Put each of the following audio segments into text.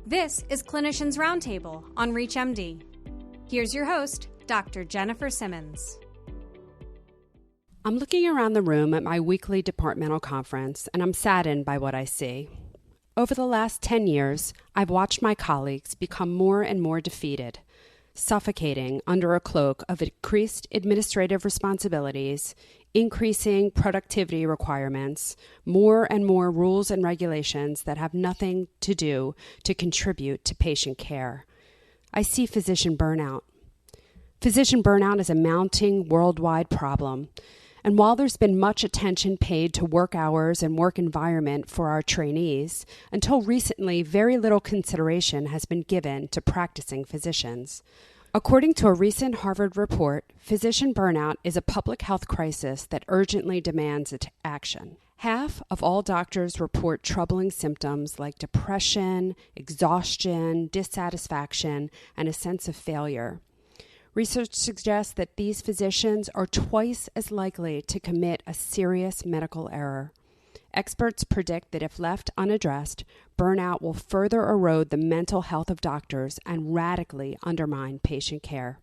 This is Clinicians Roundtable on ReachMD. Here's your host, Dr. Jennifer Simmons. I'm looking around the room at my weekly departmental conference, and I'm saddened by what I see. Over the last 10 years, I've watched my colleagues become more and more defeated, suffocating under a cloak of increased administrative responsibilities, increasing productivity requirements, more and more rules and regulations that have nothing to do to contribute to patient care. I see physician burnout. Physician burnout is a mounting worldwide problem. And while there's been much attention paid to work hours and work environment for our trainees, until recently, very little consideration has been given to practicing physicians. According to a recent Harvard report, physician burnout is a public health crisis that urgently demands action. Half of all doctors report troubling symptoms like depression, exhaustion, dissatisfaction, and a sense of failure. Research suggests that these physicians are twice as likely to commit a serious medical error. Experts predict that if left unaddressed, burnout will further erode the mental health of doctors and radically undermine patient care.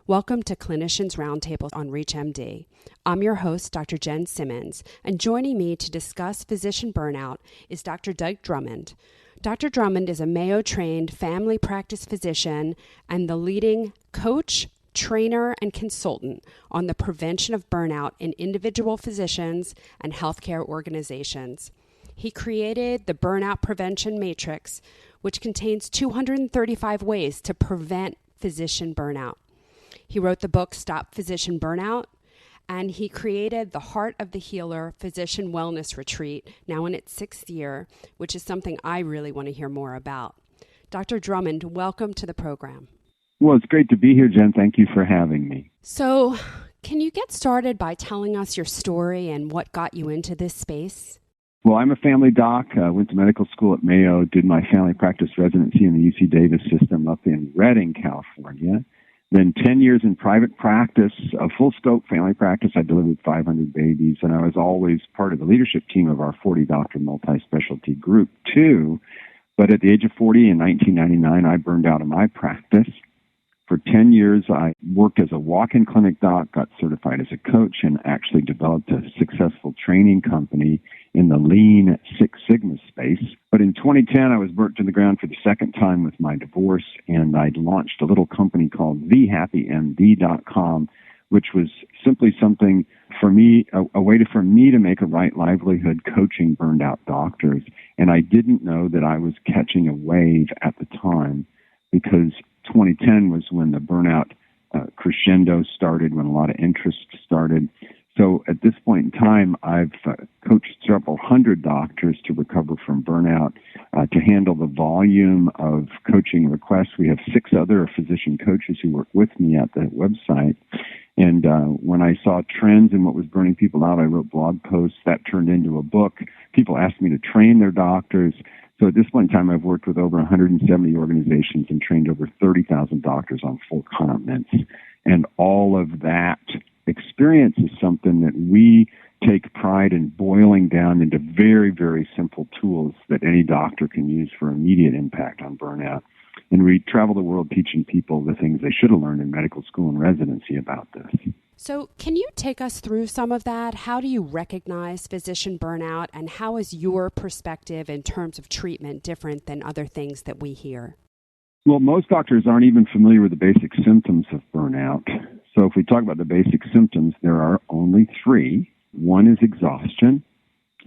Welcome to Clinicians Roundtable on ReachMD. I'm your host, Dr. Jenn Simmons, and joining me to discuss physician burnout is Dr. Dike Drummond. Dr. Drummond is a Mayo-trained family practice physician and the leading coach, trainer, and consultant on the prevention of burnout in individual physicians and healthcare organizations. He created the Burnout Prevention Matrix, which contains 235 ways to prevent physician burnout. He wrote the book Stop Physician Burnout, and he created the Heart of the Healer Physician Wellness Retreat, now in its 6th year, which is something I really want to hear more about. Dr. Drummond, welcome to the program. Well, it's great to be here, Jen. Thank you for having me. So, can you get started by telling us your story and what got you into this space? Well, I'm a family doc, went to medical school at Mayo, did my family practice residency in the UC Davis system up in Redding, California. Then 10 years in private practice, a full-scope family practice. I delivered 500 babies, and I was always part of the leadership team of our 40-doctor multi-specialty group, too. But at the age of 40 in 1999, I burned out of my practice. For 10 years, I worked as a walk-in clinic doc, got certified as a coach, and actually developed a successful training company in the Lean Six Sigma space. But in 2010, I was burnt to the ground for the second time with my divorce, and I launched a little company called thehappymd.com, which was simply something for me, a way for me to make a right livelihood coaching burned out doctors. And I didn't know that I was catching a wave at the time, because 2010 was when the burnout crescendo started, when a lot of interest started. So at this point in time, I've coached several hundred doctors to recover from burnout, to handle the volume of coaching requests. We have 6 other physician coaches who work with me at the website. And when I saw trends in what was burning people out, I wrote blog posts. That turned into a book. People asked me to train their doctors. So at this point in time, I've worked with over 170 organizations and trained over 30,000 doctors on 4 continents. And all of that experience is something that we take pride in boiling down into very, very simple tools that any doctor can use for immediate impact on burnout. And we travel the world teaching people the things they should have learned in medical school and residency about this. So can you take us through some of that? How do you recognize physician burnout, and how is your perspective in terms of treatment different than other things that we hear? Well, most doctors aren't even familiar with the basic symptoms of burnout. So if we talk about the basic symptoms, there are only 3. One is exhaustion,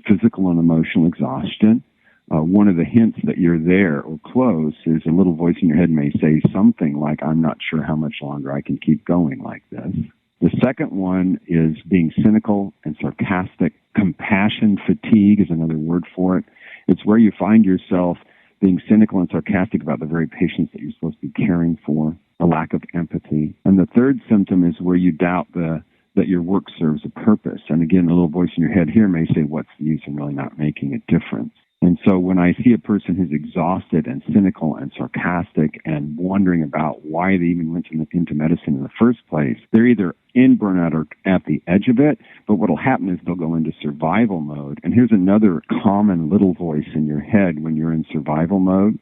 physical and emotional exhaustion. One of the hints that you're there or close is a little voice in your head may say something like, I'm not sure how much longer I can keep going like this. The second one is being cynical and sarcastic. Compassion fatigue is another word for it. It's where you find yourself being cynical and sarcastic about the very patients that you're supposed to be caring for, a lack of empathy. And the third symptom is where you doubt that your work serves a purpose. And again, a little voice in your head here may say, what's the use? I'm really not making a difference. And so when I see a person who's exhausted and cynical and sarcastic and wondering about why they even went into medicine in the first place, they're either in burnout or at the edge of it, but what will happen is they'll go into survival mode. And here's another common little voice in your head when you're in survival mode.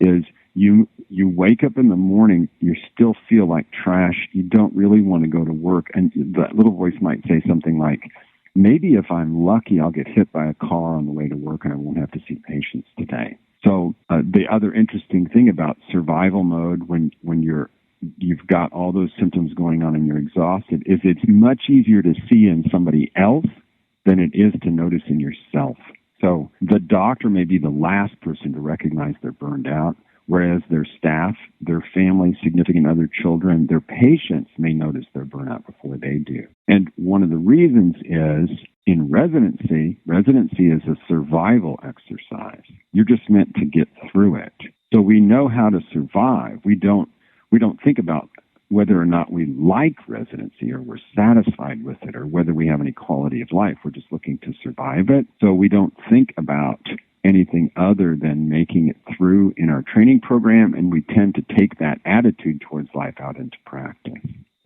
is you wake up in the morning, you still feel like trash, you don't really want to go to work, and that little voice might say something like, maybe if I'm lucky, I'll get hit by a car on the way to work and I won't have to see patients today. So the other interesting thing about survival mode when you've got all those symptoms going on and you're exhausted is it's much easier to see in somebody else than it is to notice in yourself. So the doctor may be the last person to recognize they're burned out, whereas their staff, their family, significant other children, their patients may notice their burnout before they do. And one of the reasons is in residency is a survival exercise. You're just meant to get through it. So we know how to survive. We don't think about whether or not we like residency or we're satisfied with it or whether we have any quality of life. We're just looking to survive it. So we don't think about anything other than making it through in our training program, and we tend to take that attitude towards life out into practice.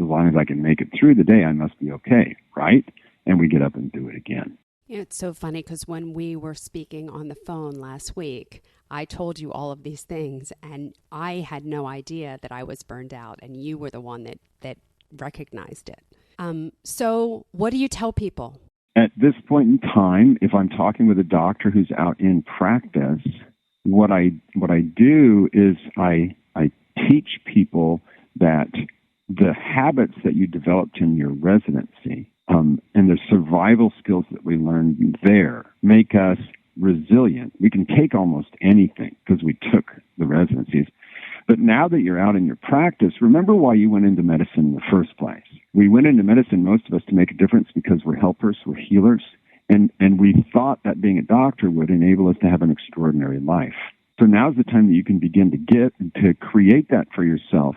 As long as I can make it through the day, I must be okay, right? And we get up and do it again. Yeah, it's so funny because when we were speaking on the phone last week, I told you all of these things, and I had no idea that I was burned out, and you were the one that recognized it. So what do you tell people? At this point in time, if I'm talking with a doctor who's out in practice, what I do is I teach people that the habits that you developed in your residency and the survival skills that we learned there make us resilient. We can take almost anything because we took the residencies. But now that you're out in your practice, remember why you went into medicine in the first place. We went into medicine, most of us, to make a difference because we're helpers, we're healers, and we thought that being a doctor would enable us to have an extraordinary life. So now's the time that you can begin to create that for yourself,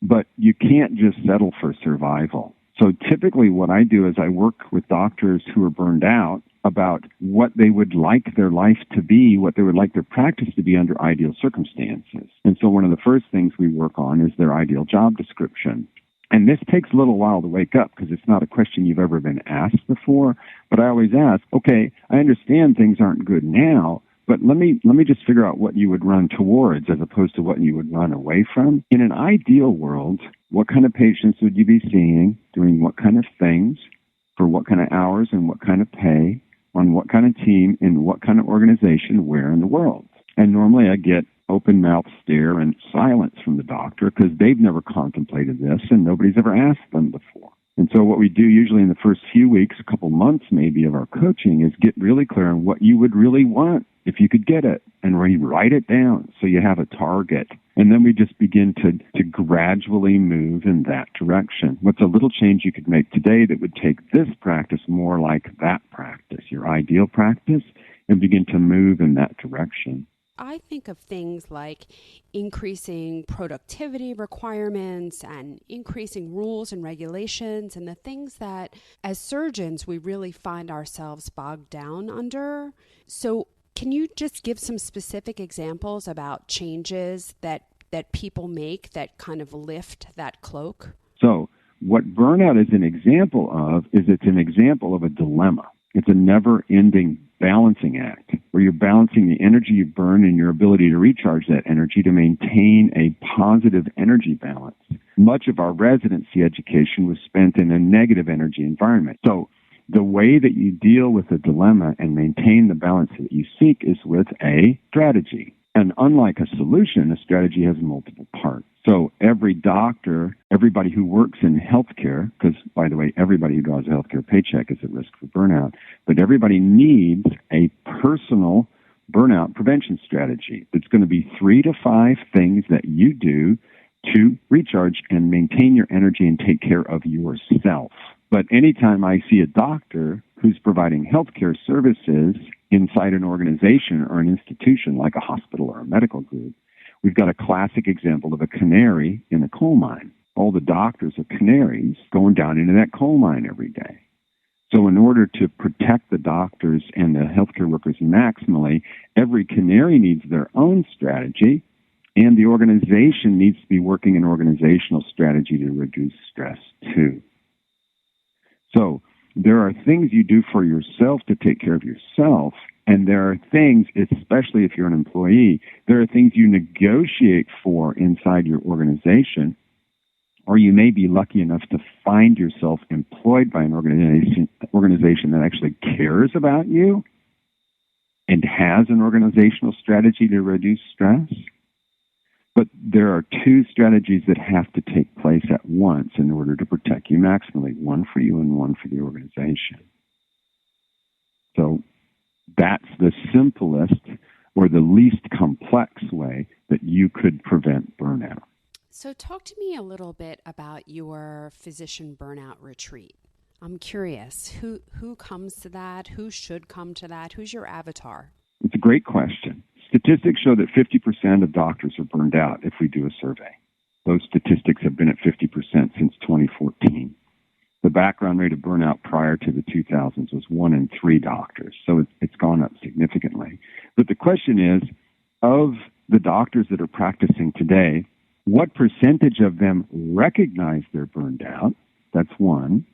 but you can't just settle for survival. So typically what I do is I work with doctors who are burned out about what they would like their life to be, what they would like their practice to be under ideal circumstances. And so one of the first things we work on is their ideal job description. And this takes a little while to wake up because it's not a question you've ever been asked before. But I always ask, okay, I understand things aren't good now, but let me just figure out what you would run towards as opposed to what you would run away from. In an ideal world, what kind of patients would you be seeing, doing what kind of things, for what kind of hours and what kind of pay, on what kind of team, in what kind of organization, where in the world? And normally I get open mouth stare and silence from the doctor because they've never contemplated this and nobody's ever asked them before. And so what we do usually in the first few weeks, a couple months maybe of our coaching, is get really clear on what you would really want if you could get it, and write it down so you have a target. And then we just begin to gradually move in that direction. What's a little change you could make today that would take this practice more like that practice, your ideal practice, and begin to move in that direction? I think of things like increasing productivity requirements and increasing rules and regulations and the things that as surgeons we really find ourselves bogged down under. So can you just give some specific examples about changes that people make that kind of lift that cloak? So what burnout is an example of is it's an example of a dilemma. It's a never-ending balancing act where you're balancing the energy you burn and your ability to recharge that energy to maintain a positive energy balance. Much of our residency education was spent in a negative energy environment. So the way that you deal with a dilemma and maintain the balance that you seek is with a strategy. And unlike a solution, a strategy has multiple parts. So every doctor, everybody who works in healthcare, because, by the way, everybody who draws a healthcare paycheck is at risk for burnout, but everybody needs a personal burnout prevention strategy. It's going to be 3 to 5 things that you do to recharge and maintain your energy and take care of yourself. But anytime I see a doctor who's providing healthcare services inside an organization or an institution like a hospital or a medical group, we've got a classic example of a canary in a coal mine. All the doctors are canaries going down into that coal mine every day. So in order to protect the doctors and the healthcare workers maximally, every canary needs their own strategy, and the organization needs to be working an organizational strategy to reduce stress too. So there are things you do for yourself to take care of yourself, and there are things, especially if you're an employee, there are things you negotiate for inside your organization, or you may be lucky enough to find yourself employed by an organization that actually cares about you and has an organizational strategy to reduce stress. But there are two strategies that have to take place at once in order to protect you maximally, one for you and one for the organization. So that's the simplest or the least complex way that you could prevent burnout. So talk to me a little bit about your Physician Burnout retreat. I'm curious, who comes to that? Who should come to that? Who's your avatar? It's a great question. Statistics show that 50% of doctors are burned out if we do a survey. Those statistics have been at 50% since 2014. The background rate of burnout prior to the 2000s was 1 in 3 doctors, so it's gone up significantly. But the question is, of the doctors that are practicing today, what percentage of them recognize they're burned out? That's one.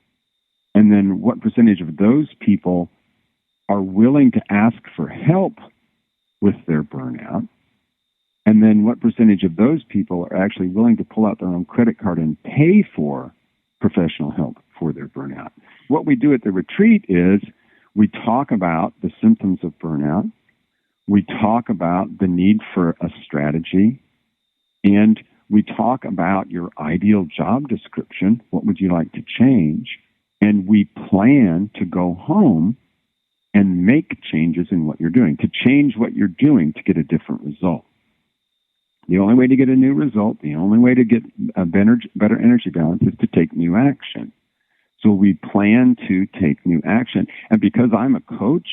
And then what percentage of those people are willing to ask for help with their burnout? And then what percentage of those people are actually willing to pull out their own credit card and pay for professional help for their burnout? What we do at the retreat is we talk about the symptoms of burnout. We talk about the need for a strategy. And we talk about your ideal job description. What would you like to change? And we plan to go home and make changes in what you're doing, to change what you're doing to get a different result. The only way to get a new result, the only way to get a better energy balance is to take new action. So we plan to take new action. And because I'm a coach,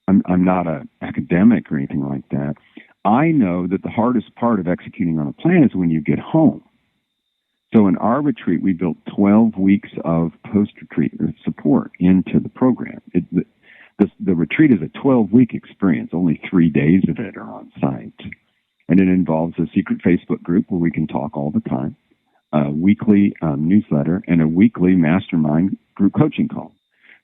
I'm not an academic or anything like that, I know that the hardest part of executing on a plan is when you get home. So in our retreat, we built 12 weeks of post-retreat support into the program. The retreat is a 12-week experience. Only 3 days of it are on site. And it involves a secret Facebook group where we can talk all the time, a weekly newsletter, and a weekly mastermind group coaching call.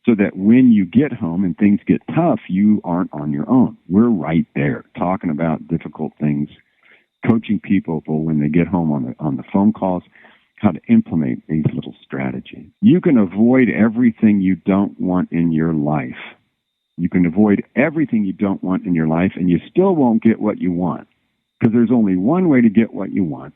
So that when you get home and things get tough, you aren't on your own. We're right there talking about difficult things, coaching people when they get home on the phone calls, how to implement these little strategies. You can avoid everything you don't want in your life. You can avoid everything you don't want in your life, and you still won't get what you want. Because there's only one way to get what you want,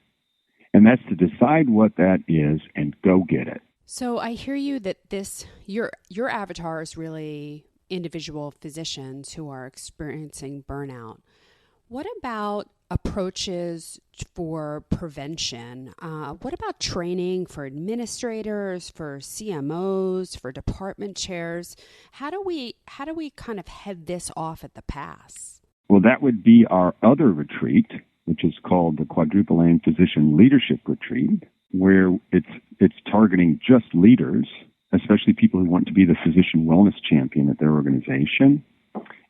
and that's to decide what that is and go get it. So I hear you that your avatar is really individual physicians who are experiencing burnout. What about approaches for prevention? What about training for administrators, for CMOs, for department chairs? How do we kind of head this off at the pass? Well, that would be our other retreat, which is called the Quadruple Aim Physician Leadership Retreat, where it's targeting just leaders, especially people who want to be the physician wellness champion at their organization.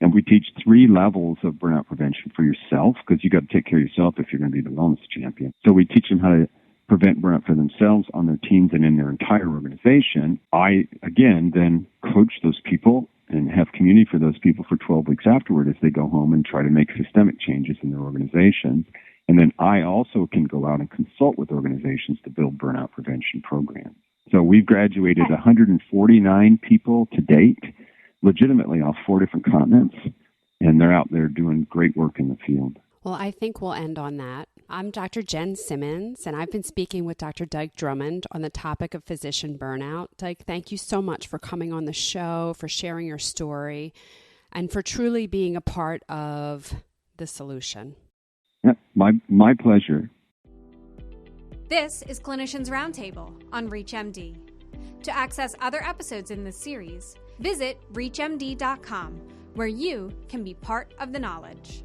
And we teach 3 levels of burnout prevention for yourself, because you got to take care of yourself if you're going to be the wellness champion. So we teach them how to prevent burnout for themselves, on their teams, and in their entire organization. I, again, then coach those people and have community for those people for 12 weeks afterward as they go home and try to make systemic changes in their organizations. And then I also can go out and consult with organizations to build burnout prevention programs. So we've graduated 149 people to date, legitimately off 4 different continents, and they're out there doing great work in the field. Well, I think we'll end on that. I'm Dr. Jenn Simmons, and I've been speaking with Dr. Dike Drummond on the topic of physician burnout. Dike, thank you so much for coming on the show, for sharing your story, and for truly being a part of the solution. Yeah, my pleasure. This is Clinicians Roundtable on ReachMD. To access other episodes in this series, visit reachmd.com, where you can be part of the knowledge.